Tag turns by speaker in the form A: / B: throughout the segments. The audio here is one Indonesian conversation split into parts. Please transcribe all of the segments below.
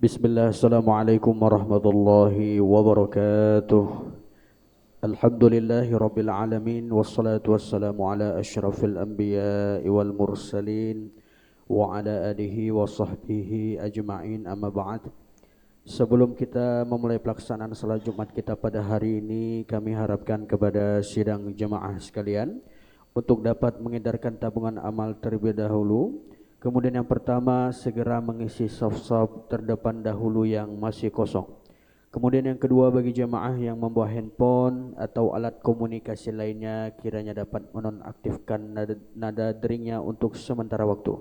A: Bismillah, Assalamualaikum warahmatullahi wabarakatuh. Alhamdulillahi rabbil alamin. Wassalatu wassalamu ala ashrafil anbiya wal mursalin wa ala alihi wa sahbihi ajma'in, amma ba'd. Sebelum kita memulai pelaksanaan salat Jumat kita pada hari ini, kami harapkan kepada sidang jemaah sekalian untuk dapat mengedarkan tabungan amal terlebih dahulu. Kemudian yang pertama, segera mengisi saf-saf terdepan dahulu yang masih kosong. Kemudian yang kedua, bagi jemaah yang membawa handphone atau alat komunikasi lainnya, kiranya dapat menonaktifkan nada deringnya untuk sementara waktu.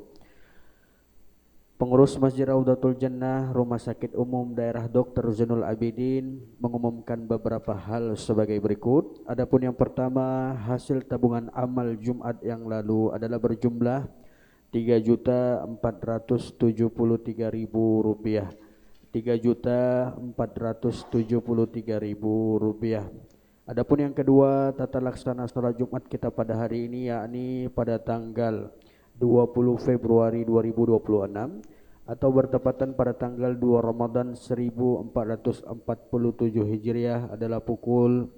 A: Pengurus Masjid Raudatul Jannah Rumah Sakit Umum Daerah Dr. Zainul Abidin mengumumkan beberapa hal sebagai berikut. Adapun yang pertama, hasil tabungan amal Jumat yang lalu adalah berjumlah Rp3.473.000. Rp3.473.000. Adapun yang kedua, tata laksana salat Jumat kita pada hari ini, yakni pada tanggal 20 Februari 2026 atau bertepatan pada tanggal 2 Ramadan 1447 Hijriah adalah pukul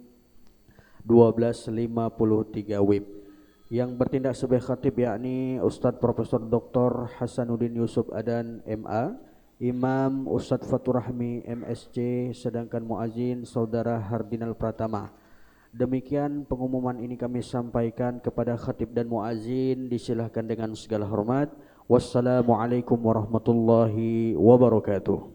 A: 12.53 WIB. Yang bertindak sebagai khatib yakni Ustadz Profesor Dr. Hasanuddin Yusuf Adan MA, Imam Ustadz Fatur Rahmi MSc, sedangkan muazin Saudara Hardinal Pratama. Demikian pengumuman ini kami sampaikan kepada khatib dan muazin, disilahkan dengan segala hormat. Wassalamualaikum warahmatullahi wabarakatuh.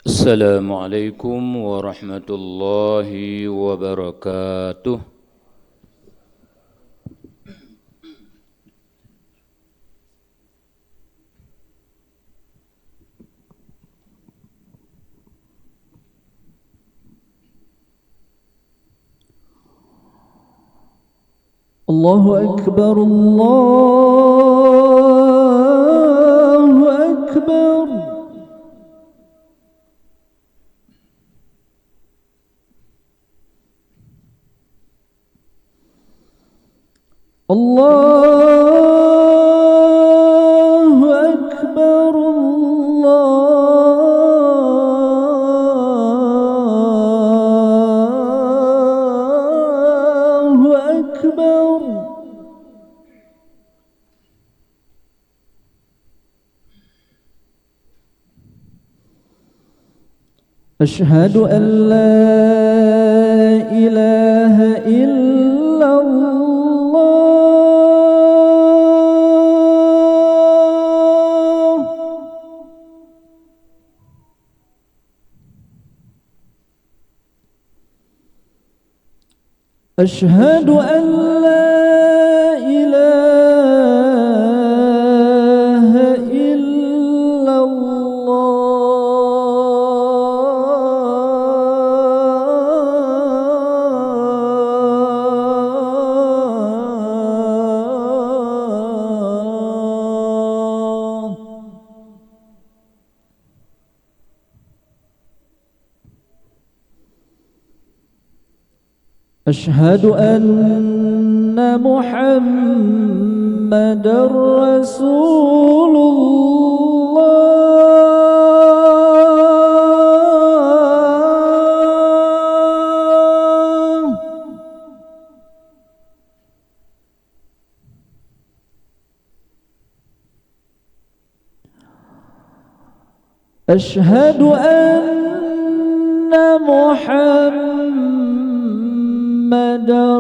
B: Assalamualaikum warahmatullahi wabarakatuh.
C: Allahu Akbar, Allahu Akbar. Allahu Akbar, Allahu Akbar. أشهد أن لا إله إلا الله. أشهد أن لا إله إلا الله. أشهد أن محمد رسول الله. أشهد أن محمد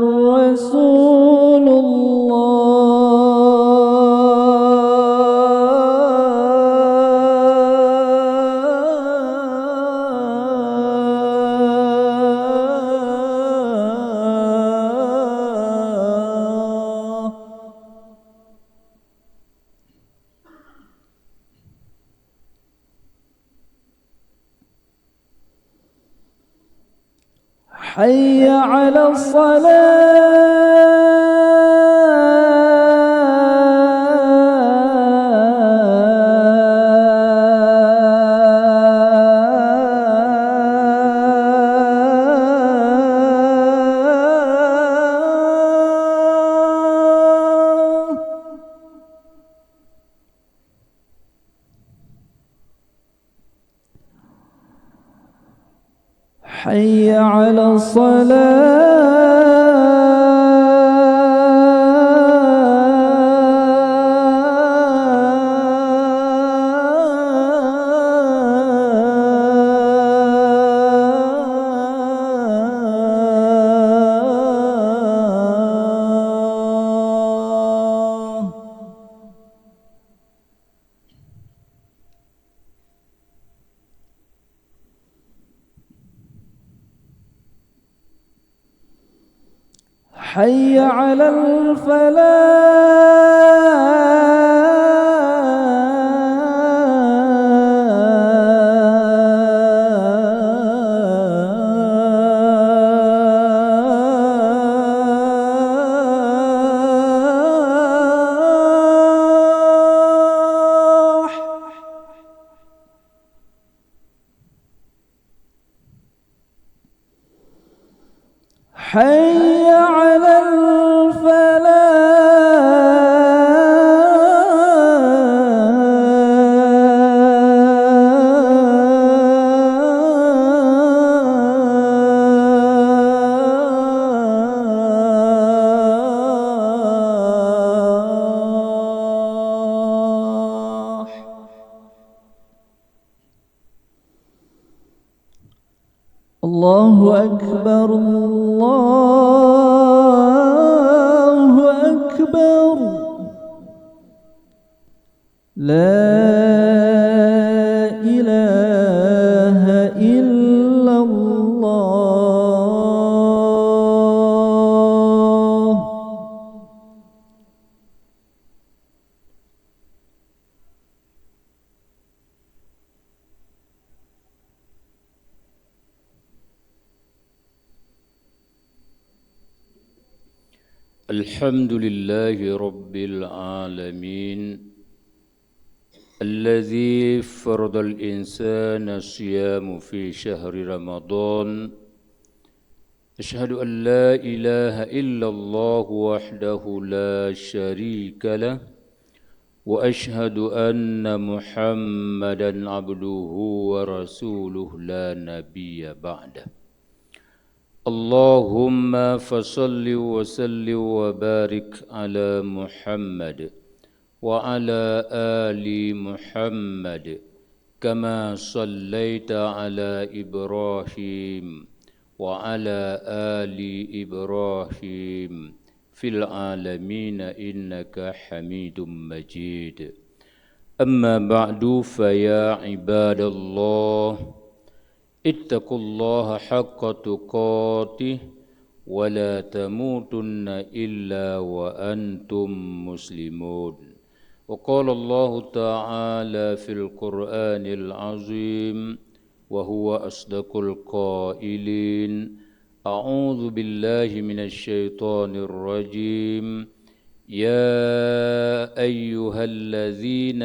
C: رسول الله. حي على الصلاة. حي على حي على الفلاح. حي على الفلاح. الله أكبر الله أكبر لا إله إلا الله.
B: الحمد لله رب العالمين الذي فرض الإنسان الصيام في شهر رمضان. أشهد أن لا إله إلا الله وحده لا شريك له وأشهد أن محمدا عبده ورسوله لا نبي بعده. اللهم فصل وسلم وبارك على محمد وعلى آل محمد كما صليت على إبراهيم وعلى آل إبراهيم في العالمين إنك حميد مجيد. أما بعد فيا عباد الله اتقوا الله حق تقاته ولا تموتن إلا وأنتم مسلمون. وقال الله تعالى في القرآن العظيم وهو أصدق القائلين: أعوذ بالله من الشيطان الرجيم. يا أيها الذين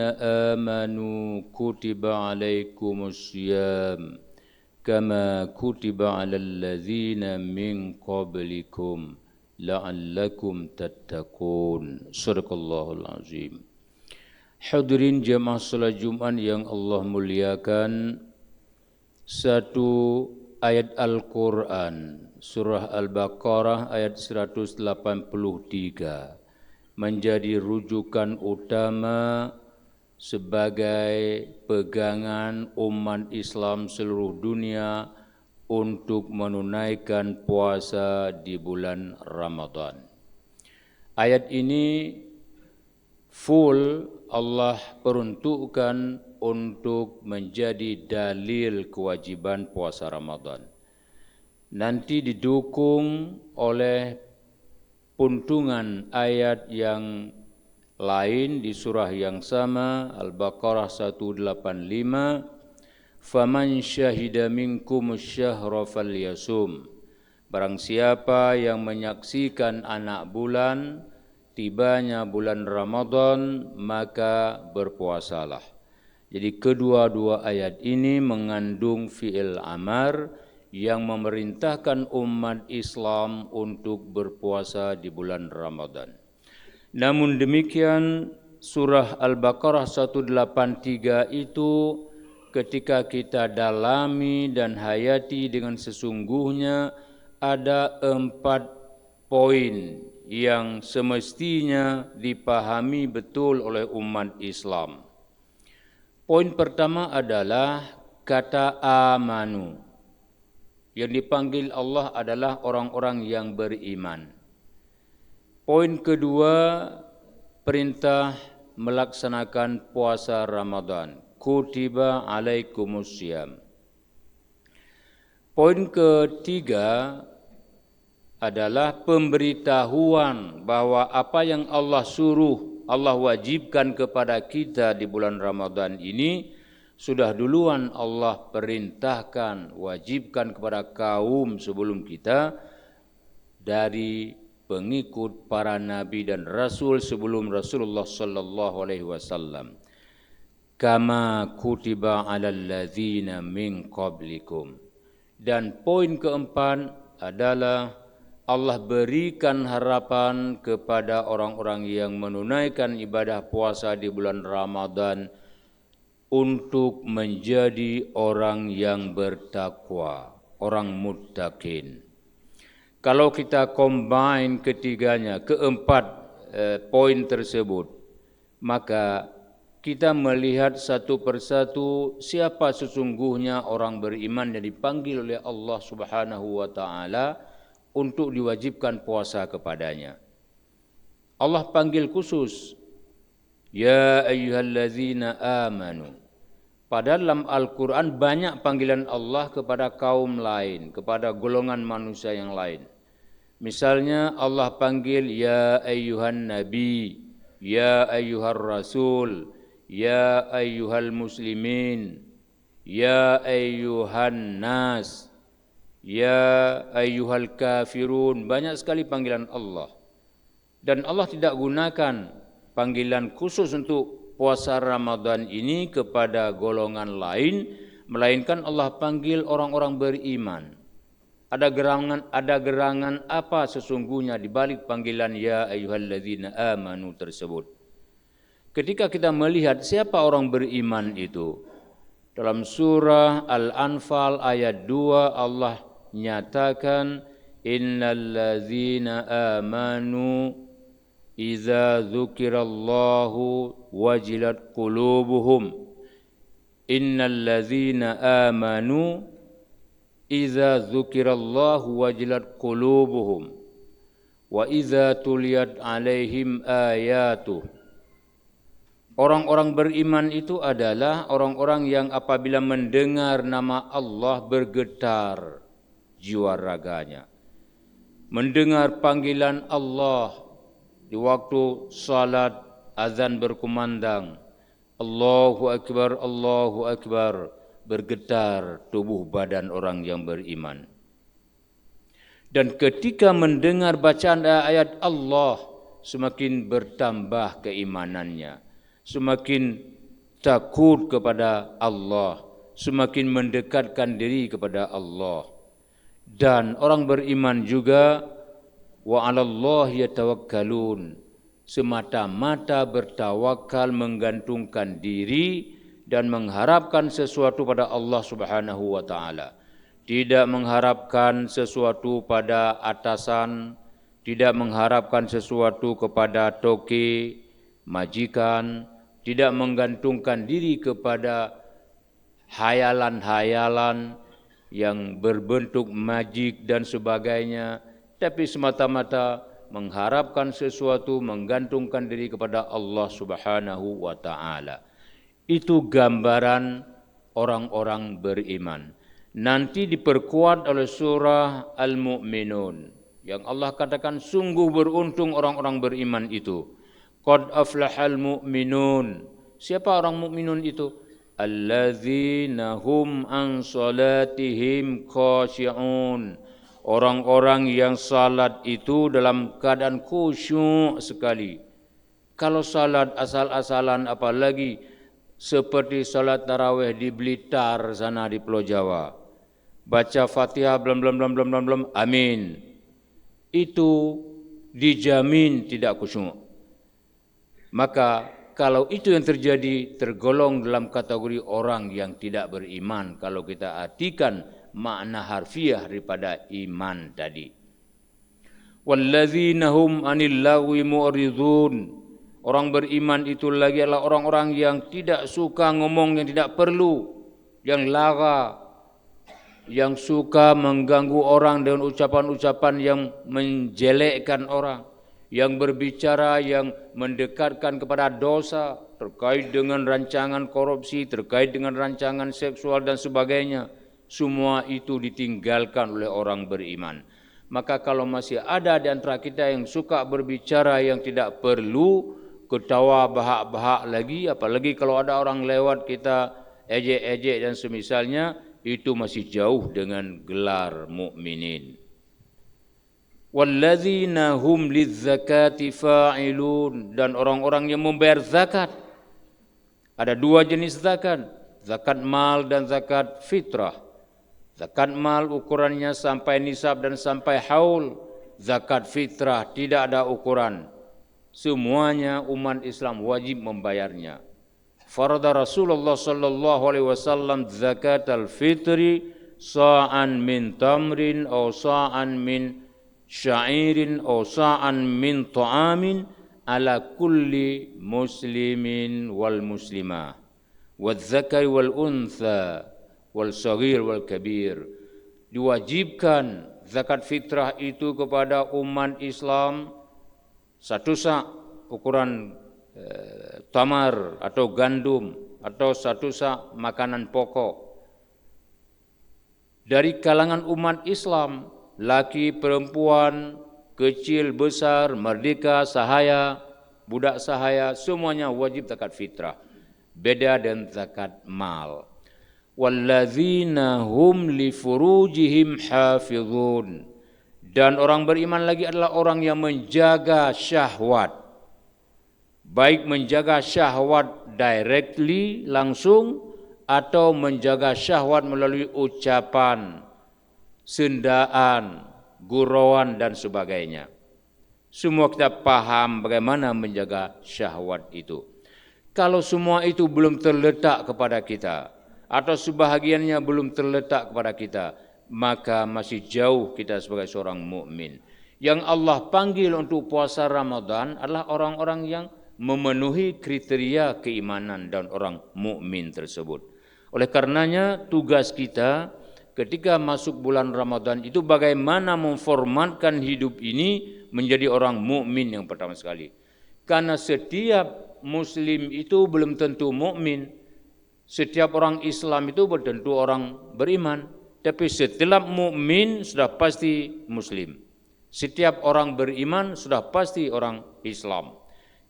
B: آمنوا كتب عليكم الصيام كما كتب على الذين من قبلكم لعلكم تتقون. Sadaqallahul Azim. Hadirin jemaah salat Jumat yang Allah muliakan, satu ayat Al-Quran surah Al-Baqarah ayat 183 menjadi rujukan utama sebagai pegangan umat Islam seluruh dunia untuk menunaikan puasa di bulan Ramadan. Ayat ini full Allah peruntukkan untuk menjadi dalil kewajiban puasa Ramadan. Nanti didukung oleh puntungan ayat yang lain di surah yang sama, Al-Baqarah 185, "Faman syahida minkum syahra falyasum." Barang siapa yang menyaksikan anak bulan, tibanya bulan Ramadan, maka berpuasalah. Jadi kedua-dua ayat ini mengandung fi'il amar yang memerintahkan umat Islam untuk berpuasa di bulan Ramadan. Namun demikian, surah Al-Baqarah 183 itu ketika kita dalami dan hayati dengan sesungguhnya, ada 4 poin yang semestinya dipahami betul oleh umat Islam. Poin pertama adalah kata amanu. Yang dipanggil Allah adalah orang-orang yang beriman. Poin kedua, perintah melaksanakan puasa Ramadan. Kutiba alaikumussyam. Poin ketiga adalah pemberitahuan bahwa apa yang Allah suruh, Allah wajibkan kepada kita di bulan Ramadan ini, sudah duluan Allah perintahkan, wajibkan kepada kaum sebelum kita dari pengikut para nabi dan rasul sebelum Rasulullah sallallahu alaihi wasallam. Kama kutiba 'alal ladzina min qablikum. Dan poin keempat adalah Allah berikan harapan kepada orang-orang yang menunaikan ibadah puasa di bulan Ramadan untuk menjadi orang yang bertakwa, orang muttaqin. Kalau kita combine ketiganya, keempat poin tersebut, maka kita melihat satu persatu siapa sesungguhnya orang beriman yang dipanggil oleh Allah Subhanahu wa taala untuk diwajibkan puasa kepadanya. Allah panggil khusus, ya ayyuhallazina amanu. Padahal dalam Al-Quran banyak panggilan Allah kepada kaum lain, kepada golongan manusia yang lain. Misalnya Allah panggil ya ayyuhan nabi, ya ayyuhar rasul, ya ayyuhal muslimin, ya ayyuhan nas, ya ayyuhal kafirun. Banyak sekali panggilan Allah. Dan Allah tidak gunakan panggilan khusus untuk puasa Ramadan ini kepada golongan lain, melainkan Allah panggil orang-orang beriman. Ada gerangan apa sesungguhnya di balik panggilan ya ayyuhalladzina amanu tersebut. Ketika kita melihat siapa orang beriman itu, dalam surah Al-Anfal ayat 2 Allah nyatakan innalladzina amanu idza dzukirallahu wajilat qulubuhum. Innalladzina amanu idza dzukirallahu wajilat qulubuhum wa idza tuliyat alaihim ayatuh. Orang-orang beriman itu adalah orang-orang yang apabila mendengar nama Allah bergetar jiwa raganya. Mendengar panggilan Allah di waktu salat azan berkumandang, Allahu Akbar, bergetar tubuh badan orang yang beriman. Dan ketika mendengar bacaan ayat Allah, semakin bertambah keimanannya, semakin takut kepada Allah, semakin mendekatkan diri kepada Allah. Dan orang beriman juga wa 'alallahi yatawakkalun, semata-mata bertawakal, menggantungkan diri dan mengharapkan sesuatu pada Allah Subhanahu wa taala. Tidak mengharapkan sesuatu pada atasan, tidak mengharapkan sesuatu kepada toke, majikan, tidak menggantungkan diri kepada hayalan-hayalan yang berbentuk majik dan sebagainya, tapi semata-mata mengharapkan sesuatu, menggantungkan diri kepada Allah Subhanahu wa taala. Itu gambaran orang-orang beriman. Nanti diperkuat oleh surah Al-Mu'minun yang Allah katakan sungguh beruntung orang-orang beriman itu. Qad aflahal mu'minun. Siapa orang mukminun itu? Alladzina hum an salatihim khashi'un. Orang-orang yang salat itu dalam keadaan khusyuk sekali. Kalau salat asal-asalan, apalagi seperti salat tarawih di Blitar sana di Pulau Jawa, baca Fatihah blam amin, itu dijamin tidak khusyuk. Maka kalau itu yang terjadi, tergolong dalam kategori orang yang tidak beriman kalau kita artikan makna harfiah daripada iman tadi. Walladzina hum 'anil lagwi mu'ridun. Orang beriman itu lagi adalah orang-orang yang tidak suka ngomong yang tidak perlu, yang lara, yang suka mengganggu orang dengan ucapan-ucapan yang menjelekkan orang, yang berbicara yang mendekatkan kepada dosa terkait dengan rancangan korupsi, terkait dengan rancangan seksual dan sebagainya. Semua itu ditinggalkan oleh orang beriman. Maka kalau masih ada di antara kita yang suka berbicara yang tidak perlu, ketawa bahak-bahak lagi, apalagi kalau ada orang lewat kita ejek-ejek dan semisalnya, itu masih jauh dengan gelar mukminin. Walladzina hum lizzakati fa'ilun, dan orang-orang yang membayar zakat. Ada dua jenis zakat, zakat mal dan zakat fitrah. Zakat mal ukurannya sampai nisab dan sampai haul. Zakat fitrah tidak ada ukuran. Semuanya umat Islam wajib membayarnya. Farada Rasulullah sallallahu alaihi wasallam zakat al-fitri sa'an min tamrin aw sa'an min syairin aw sa'an min ta'amin ala kulli muslimin wal muslimah wal zakari wal untha wal saghir wal kabir. Diwajibkan zakat fitrah itu kepada umat Islam satu sa' ukuran tamar atau gandum atau satu sa' makanan pokok dari kalangan umat Islam, laki, perempuan, kecil, besar, merdeka, sahaya, budak sahaya, semuanya wajib zakat fitrah. Beda dengan zakat mal. Walladzina hum li furujihim hafizun. Dan orang beriman lagi adalah orang yang menjaga syahwat. Baik menjaga syahwat directly, langsung, atau menjaga syahwat melalui ucapan, sendaan, gurauan dan sebagainya. Semua kita paham bagaimana menjaga syahwat itu. Kalau semua itu belum terletak kepada kita, atau sebahagiannya belum terletak kepada kita, maka masih jauh kita sebagai seorang mukmin. Yang Allah panggil untuk puasa Ramadan adalah orang-orang yang memenuhi kriteria keimanan dan orang mukmin tersebut. Oleh karenanya tugas kita ketika masuk bulan Ramadan itu bagaimana memformatkan hidup ini menjadi orang mukmin yang pertama sekali. Karena setiap muslim itu belum tentu mukmin. Setiap orang Islam itu belum tentu orang beriman, tapi setiap mukmin sudah pasti muslim. Setiap orang beriman sudah pasti orang Islam.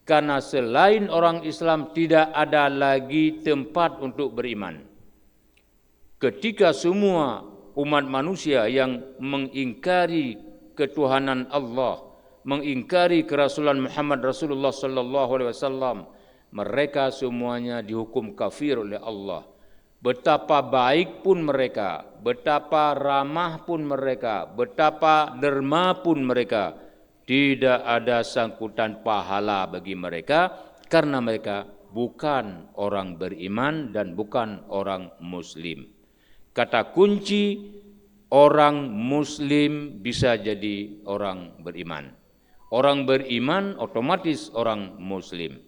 B: Karena selain orang Islam tidak ada lagi tempat untuk beriman. Ketika semua umat manusia yang mengingkari ketuhanan Allah, mengingkari kerasulan Muhammad Rasulullah sallallahu alaihi wasallam, mereka semuanya dihukum kafir oleh Allah. Betapa baik pun mereka, betapa ramah pun mereka, betapa derma pun mereka, tidak ada sangkutan pahala bagi mereka karena mereka bukan orang beriman dan bukan orang muslim. Kata kunci, orang muslim bisa jadi orang beriman. Orang beriman otomatis orang muslim.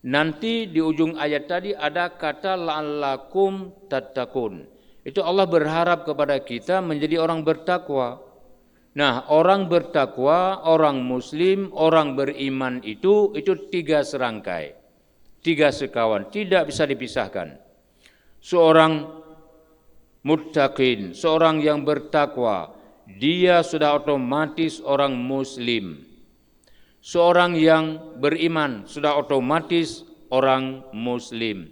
B: Nanti di ujung ayat tadi ada kata la'allakum tattaqun. Itu Allah berharap kepada kita menjadi orang bertakwa. Nah, orang bertakwa, orang muslim, orang beriman itu tiga serangkai, tiga sekawan, tidak bisa dipisahkan. Seorang muttaqin, seorang yang bertakwa, dia sudah otomatis orang muslim. Seorang yang beriman sudah otomatis orang muslim.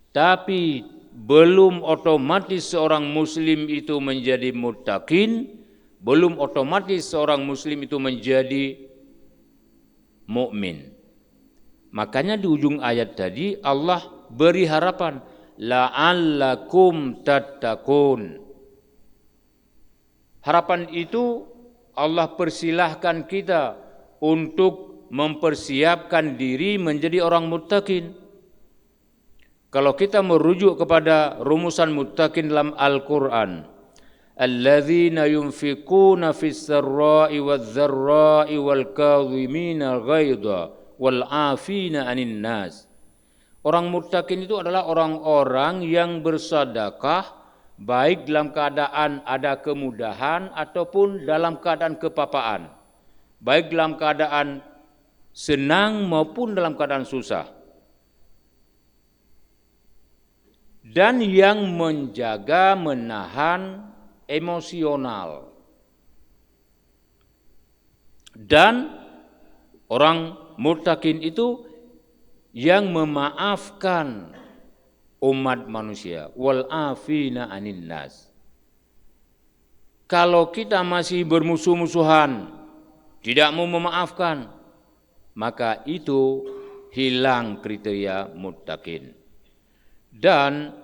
B: Tapi belum otomatis seorang muslim itu menjadi muttaqin, belum otomatis seorang muslim itu menjadi mukmin. Makanya di ujung ayat tadi Allah beri harapan la'allakum tattaqun. Harapan itu Allah persilahkan kita untuk mempersiapkan diri menjadi orang muttaqin. Kalau kita merujuk kepada rumusan muttaqin dalam Al-Quran, alladzina yunfiquna fis sarra'i wadh-dharra'i wal kadhimina al-ghaidha wal 'afina 'anil nas. Orang muttaqin itu adalah orang-orang yang bersedekah baik dalam keadaan ada kemudahan ataupun dalam keadaan kepapaan, baik dalam keadaan senang maupun dalam keadaan susah, dan yang menjaga menahan emosional. Dan orang muttaqin itu yang memaafkan umat manusia, wal afina anin nas. Kalau kita masih bermusuh-musuhan, tidak mau memaafkan, maka itu hilang kriteria muttaqin. Dan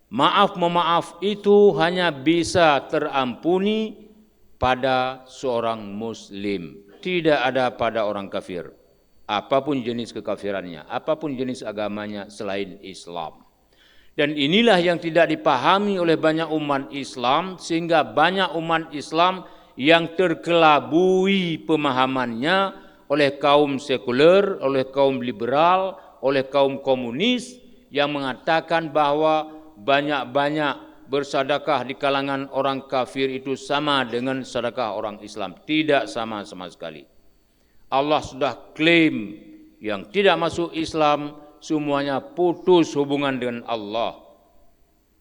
B: maaf-memaaf itu hanya bisa terampuni pada seorang muslim, tidak ada pada orang kafir. Apapun jenis kekafirannya, apapun jenis agamanya selain Islam. Dan inilah yang tidak dipahami oleh banyak umat Islam, sehingga banyak umat Islam yang terkelabui pemahamannya oleh kaum sekuler, oleh kaum liberal, oleh kaum komunis yang mengatakan bahwa banyak-banyak bersedekah di kalangan orang kafir itu sama dengan sedekah orang Islam. Tidak sama sama sekali. Allah sudah klaim yang tidak masuk Islam semuanya putus hubungan dengan Allah.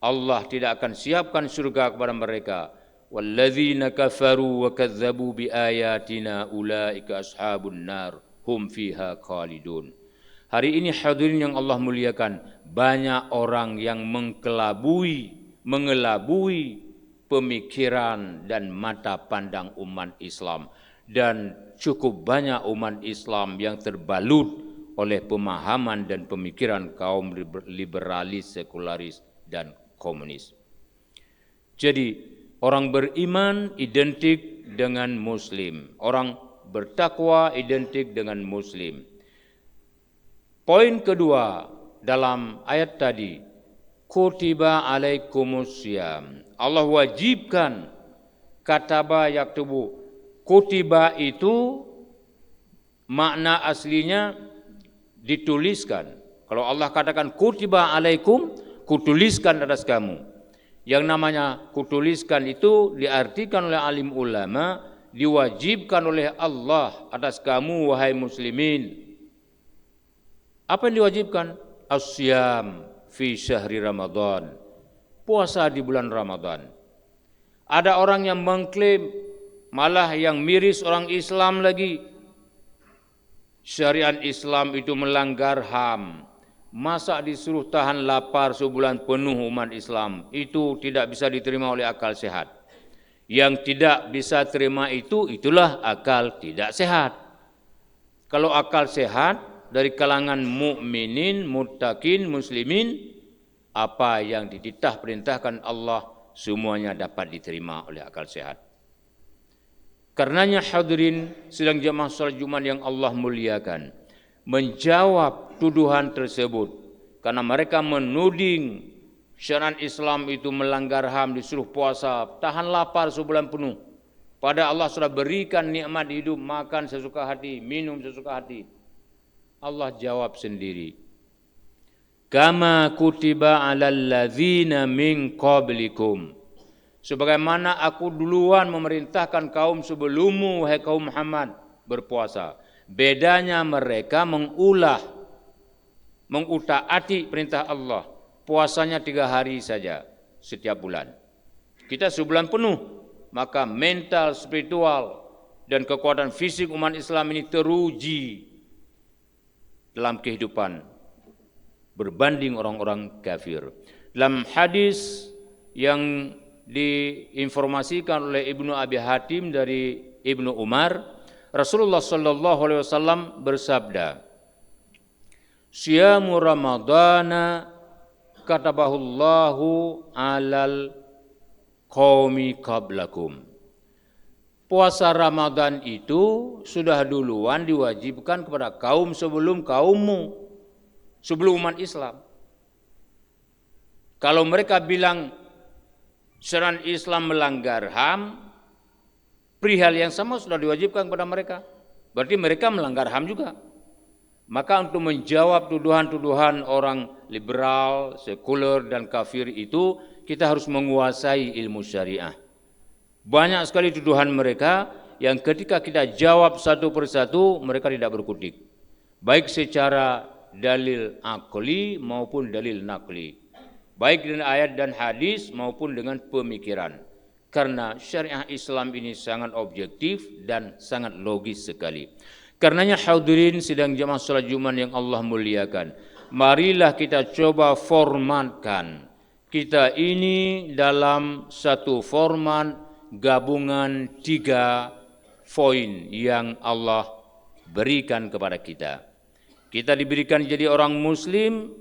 B: Allah tidak akan siapkan surga kepada mereka. Walladzina kafaru wa kadzdzabu biayatina ulaika ashabun nar hum fiha khalidun. Hari ini hadirin yang Allah muliakan, banyak orang yang mengelabui pemikiran dan mata pandang umat Islam, dan cukup banyak umat Islam yang terbalut oleh pemahaman dan pemikiran kaum liberalis, sekularis, dan komunis. Jadi orang beriman identik dengan muslim, orang bertakwa identik dengan muslim. Poin kedua dalam ayat tadi, kutiba alaikumussyam. Allah wajibkan, kataba yaktubu. Kutiba itu makna aslinya dituliskan. Kalau Allah katakan kutiba alaikum, kutuliskan atas kamu. Yang namanya kutuliskan itu diartikan oleh alim ulama, diwajibkan oleh Allah atas kamu wahai muslimin. Apa yang diwajibkan? As-syam fi syahri Ramadan. Puasa di bulan Ramadan. Ada orang yang mengklaim, malah yang miris orang Islam lagi, syariat Islam itu melanggar HAM. Masa disuruh tahan lapar sebulan penuh umat Islam? Itu tidak bisa diterima oleh akal sehat. Yang tidak bisa terima itu, itulah akal tidak sehat. Kalau akal sehat dari kalangan mukminin, muttaqin, muslimin, apa yang dititah perintahkan Allah semuanya dapat diterima oleh akal sehat. Karenanya hadirin sedang jamaah salat Jumat yang Allah muliakan, menjawab tuduhan tersebut, karena mereka menuding syariat Islam itu melanggar HAM, disuruh puasa, tahan lapar sebulan penuh. Pada Allah sudah berikan nikmat hidup, makan sesuka hati, minum sesuka hati. Allah jawab sendiri, kama kutiba alal ladzina min qablikum, sebagaimana aku duluan memerintahkan kaum sebelummu wahai kaum Muhammad berpuasa. Bedanya mereka mengutaati perintah Allah, puasanya 3 hari saja setiap bulan. Kita sebulan penuh, maka mental, spiritual, dan kekuatan fisik umat Islam ini teruji dalam kehidupan berbanding orang-orang kafir. Dalam hadis yang diinformasikan oleh Ibnu Abi Hatim dari Ibnu Umar, Rasulullah sallallahu alaihi wasallam bersabda, "Syiamu Ramadana katabahullahu alal qaumi qablakum." Puasa Ramadan itu sudah duluan diwajibkan kepada kaum sebelum kaummu, sebelum umat Islam. Kalau mereka bilang syariat Islam melanggar HAM, perihal yang sama sudah diwajibkan kepada mereka. Berarti mereka melanggar HAM juga. Maka untuk menjawab tuduhan-tuduhan orang liberal, sekuler, dan kafir itu, kita harus menguasai ilmu syariah. Banyak sekali tuduhan mereka yang ketika kita jawab satu persatu, mereka tidak berkutik. Baik secara dalil akli maupun dalil nakli. Baik dengan ayat dan hadis maupun dengan pemikiran. Karena syariah Islam ini sangat objektif dan sangat logis sekali. Karenanya hadirin sidang jamaah salat Jumat yang Allah muliakan, marilah kita coba formatkan kita ini dalam satu format gabungan 3 poin yang Allah berikan kepada kita. Kita diberikan jadi orang muslim,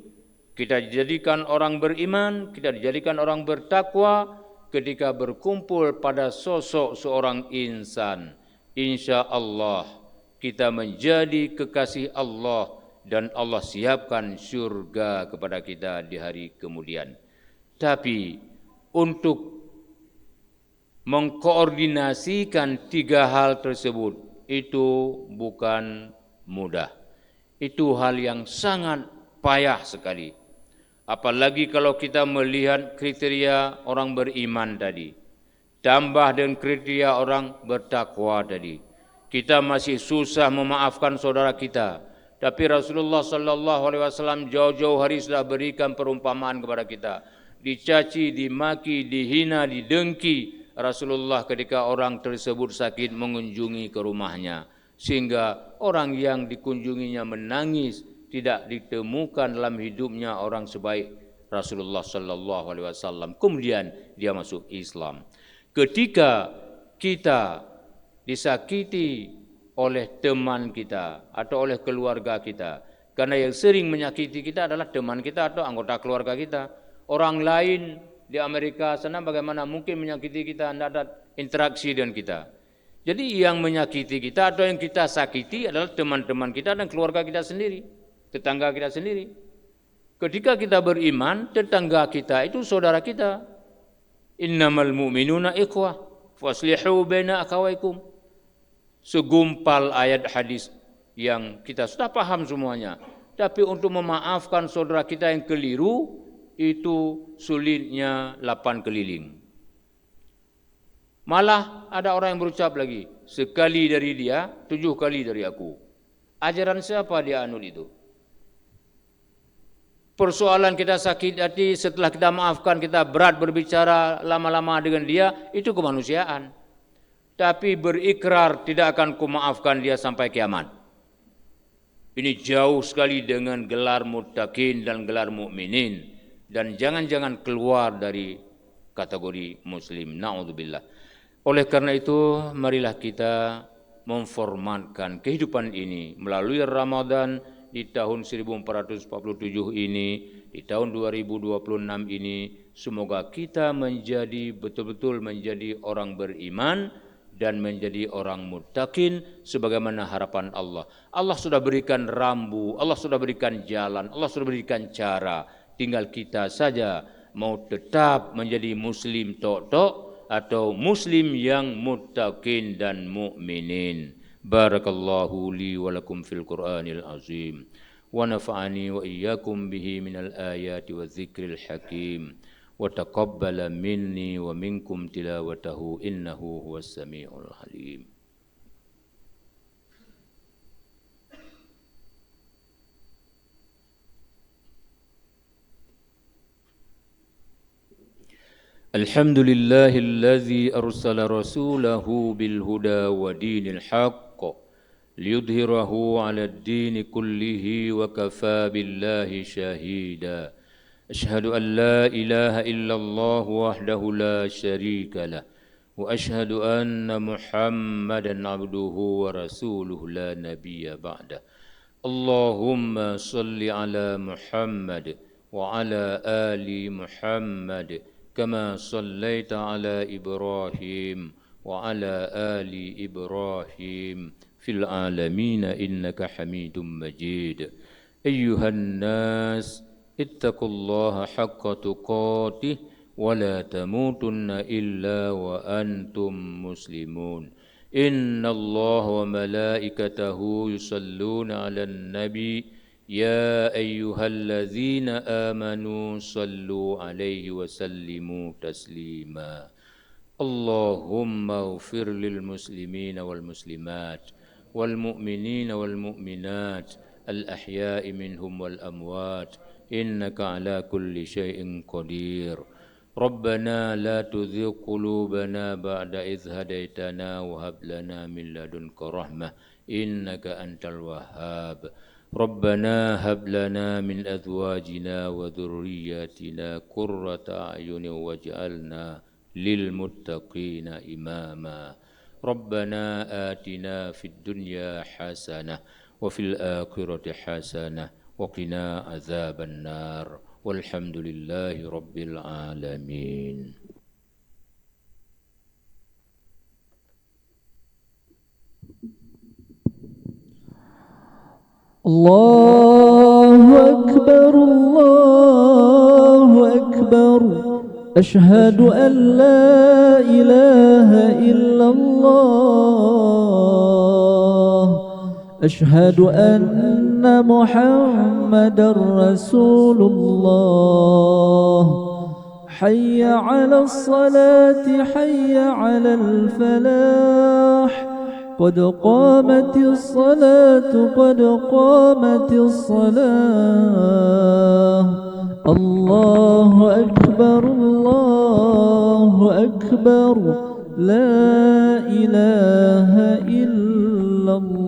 B: kita dijadikan orang beriman, kita dijadikan orang bertakwa. Ketika berkumpul pada sosok seorang insan, insya Allah kita menjadi kekasih Allah dan Allah siapkan syurga kepada kita di hari kemudian. Tapi untuk mengkoordinasikan 3 hal tersebut itu bukan mudah. Itu hal yang sangat payah sekali. Apalagi kalau kita melihat kriteria orang beriman tadi, tambah dengan kriteria orang bertakwa tadi. Kita masih susah memaafkan saudara kita, tapi Rasulullah sallallahu alaihi wasallam jauh-jauh hari sudah berikan perumpamaan kepada kita. Dicaci, dimaki, dihina, didengki, Rasulullah ketika orang tersebut sakit mengunjungi ke rumahnya, sehingga orang yang dikunjunginya menangis. Tidak ditemukan dalam hidupnya orang sebaik Rasulullah sallallahu alaihi wasallam. Kemudian dia masuk Islam. Ketika kita disakiti oleh teman kita atau oleh keluarga kita, karena yang sering menyakiti kita adalah teman kita atau anggota keluarga kita. Orang lain di Amerika sana bagaimana mungkin menyakiti kita, tidak ada interaksi dengan kita. Jadi yang menyakiti kita atau yang kita sakiti adalah teman-teman kita dan keluarga kita sendiri, tetangga kita sendiri. Ketika kita beriman, tetangga kita itu saudara kita. Innamal mu'minuna ikhwah faslihu baina akhawaykum. Segumpal ayat hadis yang kita sudah paham semuanya. Tapi untuk memaafkan saudara kita yang keliru, itu sulitnya 8 keliling. Malah ada orang yang berucap lagi, sekali dari dia, 7 kali dari aku. Ajaran siapa dia anut itu? Persoalan kita sakit hati, setelah kita maafkan, kita berat berbicara lama-lama dengan dia, itu kemanusiaan. Tapi berikrar tidak akan kumaafkan dia sampai kiamat. Ini jauh sekali dengan gelar muttaqin dan gelar mukminin, dan jangan-jangan keluar dari kategori muslim. Na'udzubillah. Oleh karena itu, marilah kita memformatkan kehidupan ini melalui Ramadan di tahun 1447 ini, di tahun 2026 ini. Semoga kita menjadi betul-betul menjadi orang beriman dan menjadi orang muttaqin sebagaimana harapan Allah. Allah sudah berikan rambu, Allah sudah berikan jalan, Allah sudah berikan cara. Tinggal kita saja mau tetap menjadi muslim tok-tok atau muslim yang muttaqin dan mukminin. Barakallahu li wa lakum fil Qur'anil azim wa nafa'ani wa iyyakum bihi minal ayati wa dzikril hakim wa taqabbala minni wa minkum tilawatahu innahu huwas samiul alim. الحمد لله الذي أرسل رسوله بالهدى ودين الحق ليظهره على الدين كله وكفى بالله شهيدا أشهد أن لا إله إلا الله وحده لا شريك له وأشهد أن محمدا عبده ورسوله لا نبي بعده اللهم صل على محمد وعلى آل محمد كما صليت على إبراهيم وعلى آل إبراهيم في العالمين إنك حميد مجيد. أيها الناس اتقوا الله حق تقاته ولا تموتن إلا وأنتم مسلمون. إن الله وملائكته يصلون على النبي يا أيها الذين آمنوا صلوا عليه وسلموا تسليما. اللهم اغفر للمسلمين والمسلمات والمؤمنين والمؤمنات الأحياء منهم والأموات إنك على كل شيء قدير. ربنا لا تزغ قلوبنا بعد إذ هديتنا وهب لنا من لدنك رحمة إنك أنت الوهاب. ربنا هب لنا من أزواجنا وذرياتنا قرة أعين واجعلنا للمتقين إماما. ربنا آتنا في الدنيا حسنة وفي الآخرة حسنة وقنا عذاب النار والحمد لله رب العالمين.
C: الله أكبر الله أكبر أشهد أن لا إله إلا الله أشهد أن محمدا رسول الله حي على الصلاة حي على الفلاح قد قامت الصلاة قد قامت الصلاة الله أكبر الله أكبر لا إله إلا الله.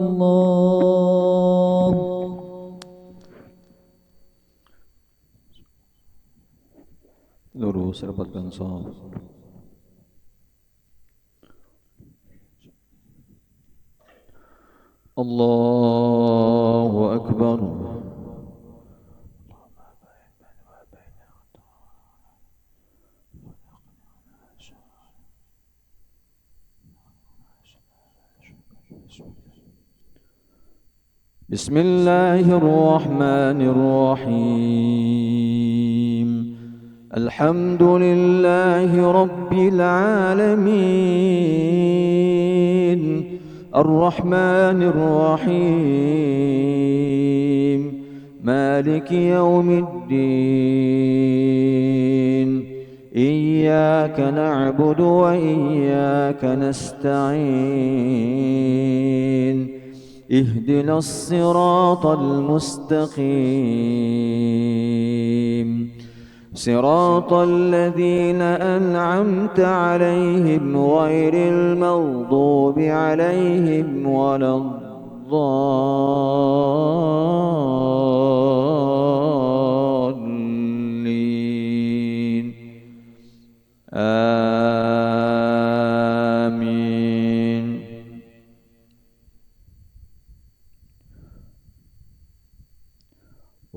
D: Lurus rapatkan shaf. Allahu Akbar. Bismillahirrahmanirrahim. Alhamdulillahi Rabbil Alamin. Ar-Rahmanir Rahim. Maliki Yawmiddin. Iyyaka na'budu wa iyyaka nasta'in. اهدنا الصراط المستقيم صراط الذين أنعمت عليهم غير المغضوب عليهم ولا الضالين آمين.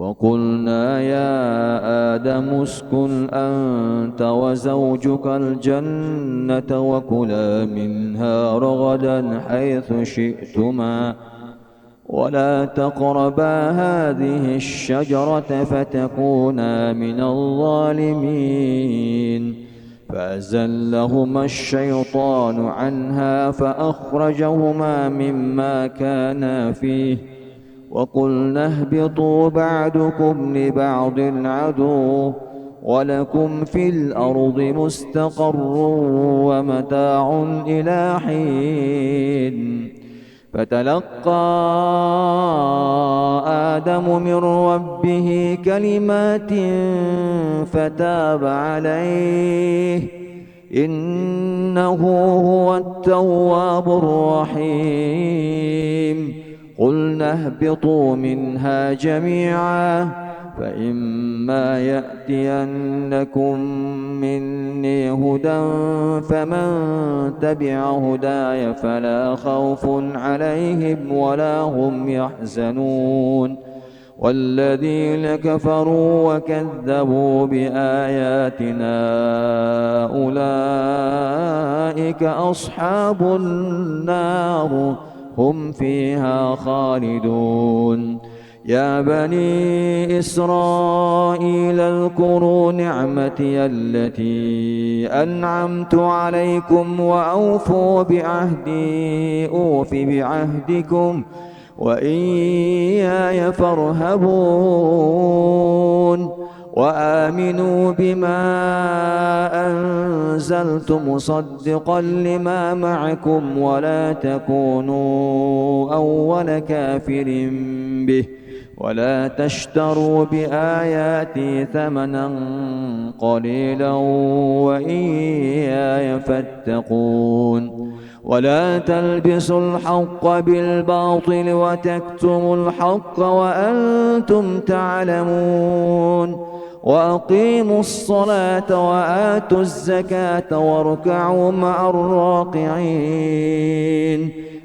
D: وقلنا يا آدم اسكن أنت وزوجك الجنة وكلا منها رغدا حيث شئتما ولا تقربا هذه الشجرة فتكونا من الظالمين. فأزلهما الشيطان عنها فأخرجهما مما كانا فيه وقلنا اهبطوا بعضكم لبعض عدو ولكم في الأرض مستقر ومتاع إلى حين. فتلقى آدم من ربه كلمات فتاب عليه إنه هو التواب الرحيم. قلنا اهبطوا منها جميعا فإما يأتينكم مني هدى فمن تبع هداي فلا خوف عليهم ولا هم يحزنون. والذين كفروا وكذبوا بآياتنا أولئك أصحاب النار هم فيها خالدون. يا بني إسرائيل اذكروا نعمتي التي أنعمت عليكم وأوفوا بعهدي أوف بعهدكم وإياي فارهبون. وآمنوا بما أنزلت مصدقا لما معكم ولا تكونوا أول كافر به ولا تشتروا بآياتي ثمنا قليلا وإياي فاتقون. ولا تلبسوا الحق بالباطل وتكتموا الحق وأنتم تعلمون. وأقيموا الصلاة وآتوا الزكاة واركعوا مع الراكعين.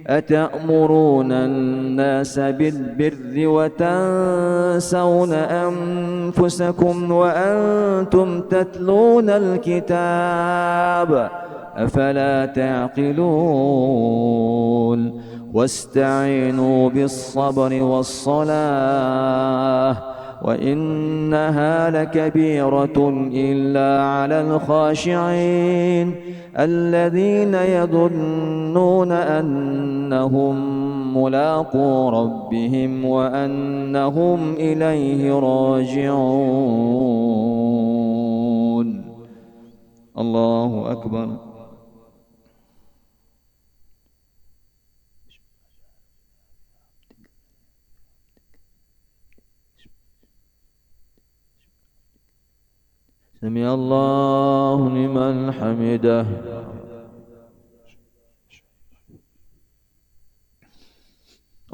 D: أتأمرون الناس بالبر وتنسون أنفسكم وأنتم تتلون الكتاب أفلا تعقلون. واستعينوا بالصبر والصلاة وإنها لكبيرة إلا على الخاشعين الذين يظنون أنهم ملاقو ربهم وأنهم إليه راجعون. الله أكبر. سمع الله لمن حمده.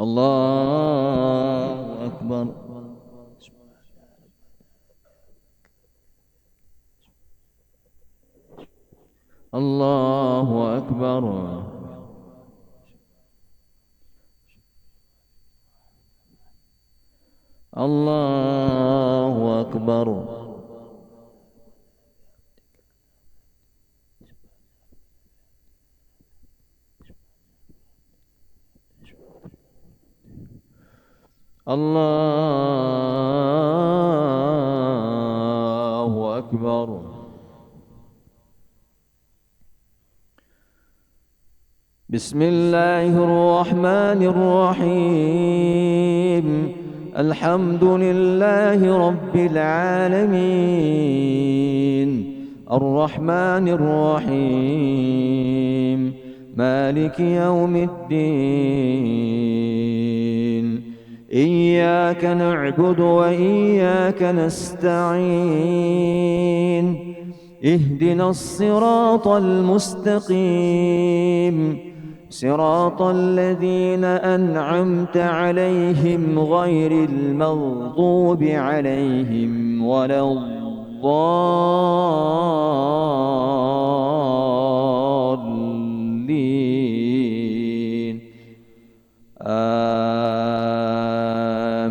D: الله أكبر. الله أكبر. الله أكبر. الله أكبر. بسم الله الرحمن الرحيم. الحمد لله رب العالمين الرحمن الرحيم مالك يوم الدين. إياك نعبد وإياك نستعين. اهدنا الصراط المستقيم صراط الذين أنعمت عليهم غير المغضوب عليهم ولا الضالين.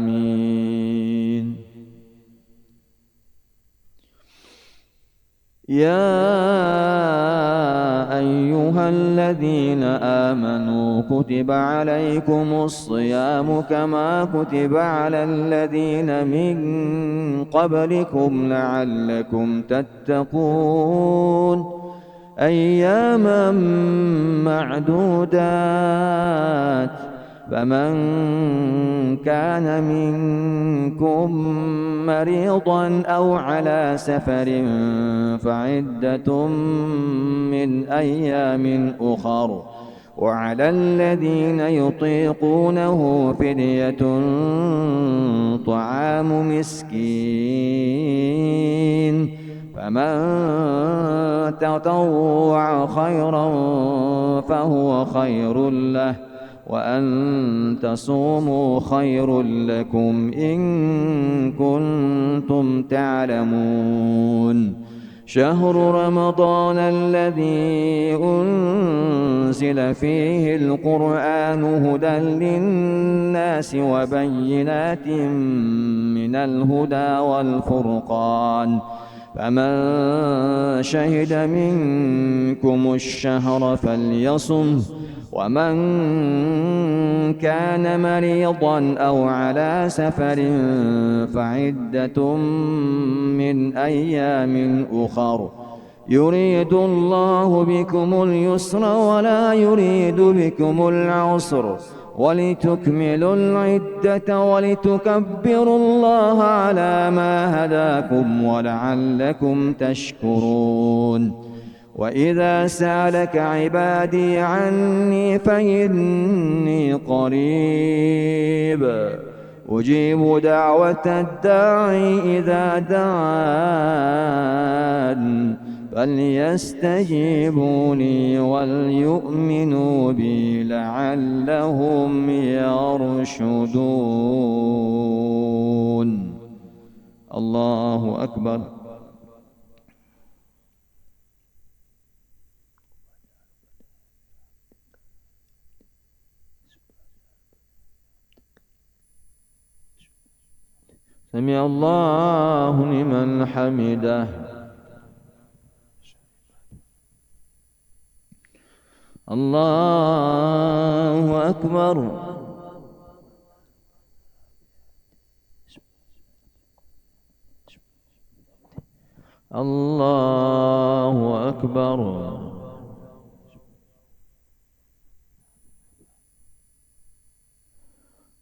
D: آمين. يا أيها الذين آمنوا كتب عليكم الصيام كما كتب على الذين من قبلكم لعلكم تتقون. أياما معدودات. فمن كان منكم مريضا أو على سفر فعدة من أيام أخر. وعلى الذين يطيقونه فدية طعام مسكين. فمن تطوع خيرا فهو خير له وأن تصوموا خير لكم إن كنتم تعلمون. شهر رمضان الذي أنزل فيه القرآن هدى للناس وبينات من الهدى والفرقان فمن شهد منكم الشهر فليصم ومن كان مريضا أو على سفر فعدة من أيام أخر يريد الله بكم اليسر ولا يريد بكم العسر ولتكملوا العدة ولتكبروا الله على ما هداكم ولعلكم تشكرون وإذا سألك عبادي عني فإني قريب أجيب دعوة الداعي إذا دعان فليستجيبوا لي وليؤمنوا بي لعلهم يرشدون. الله أكبر. سمع الله لمن حمده. الله أكبر. الله أكبر.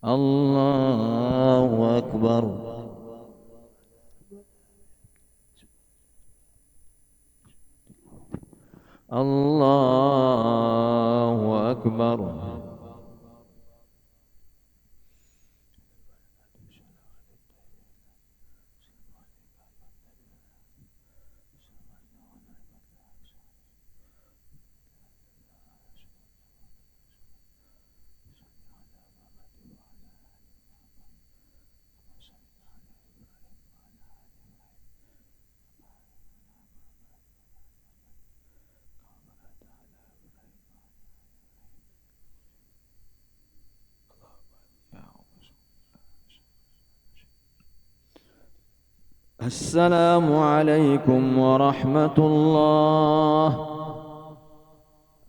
D: الله أكبر. الله أكبر. السلام عليكم ورحمة الله.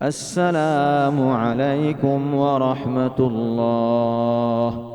D: السلام عليكم ورحمة الله.